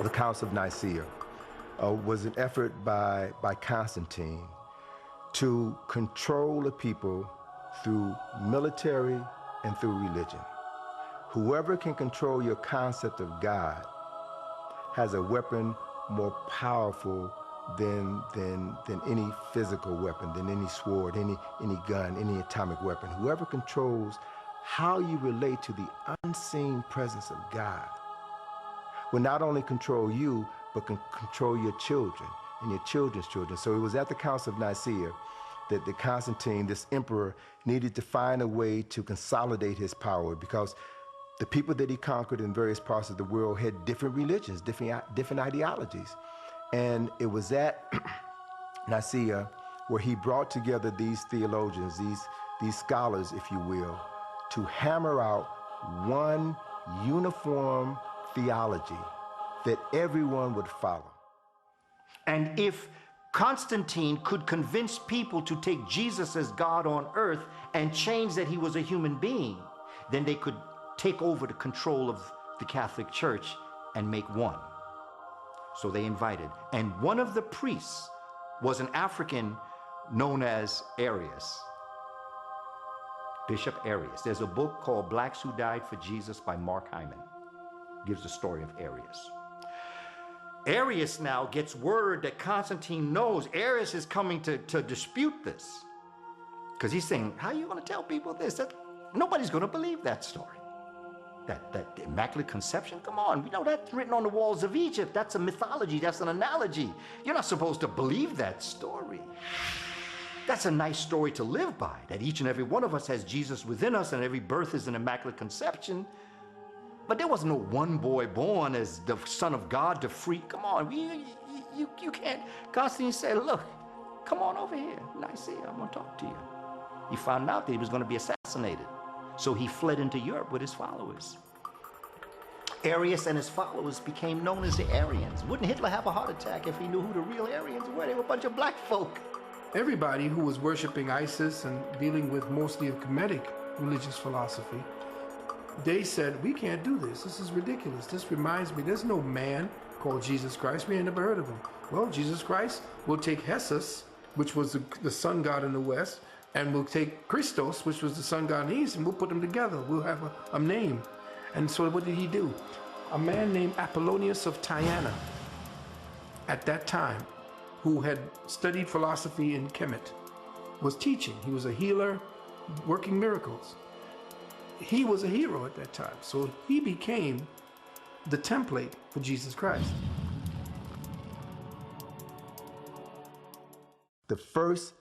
the Council of Nicaea was an effort by Constantine to control the people through military and through religion. Whoever can control your concept of God has a weapon more powerful than any physical weapon, than any sword, any gun, any atomic weapon. Whoever controls how you relate to the unseen presence of God will not only control you, but can control your children and your children's children. So it was at the Council of Nicaea that Constantine, this emperor, needed to find a way to consolidate his power, because the people that he conquered in various parts of the world had different religions, different ideologies. And it was at Nicaea where he brought together these theologians, these scholars, if you will, to hammer out one uniform theology that everyone would follow. And if Constantine could convince people to take Jesus as God on earth and change that he was a human being, then they could take over the control of the Catholic Church and make one. So they invited, and one of the priests was an African known as Arius, Bishop Arius. There's a book called Blacks Who Died for Jesus by Mark Hyman. Gives the story of Arius. Arius now gets word that Constantine knows Arius is coming to dispute this. Because he's saying, how are you going to tell people this? Nobody's going to believe that story. That Immaculate Conception, come on, we know that's written on the walls of Egypt. That's a mythology, that's an analogy. You're not supposed to believe that story. That's a nice story to live by, that each and every one of us has Jesus within us and every birth is an Immaculate Conception. But there wasn't no one boy born as the Son of God to free. Come on, you can't. Constantine said, look, come on over here, Nicaea, I'm gonna talk to you. He found out that he was gonna be assassinated. So he fled into Europe with his followers. Arius and his followers became known as the Arians. Wouldn't Hitler have a heart attack if he knew who the real Aryans were? They were a bunch of black folk. Everybody who was worshiping Isis and dealing with mostly a Kemetic religious philosophy, they said, we can't do this. This is ridiculous. This reminds me, there's no man called Jesus Christ. We ain't never heard of him. Well, Jesus Christ will take Jesus, which was the sun god in the West, and we'll take Christos, which was the sun god in the East, and we'll put them together. We'll have a name. And so what did he do? A man named Apollonius of Tyana, at that time, who had studied philosophy in Kemet, was teaching. He was a healer, working miracles. He was a hero at that time. So he became the template for Jesus Christ. The first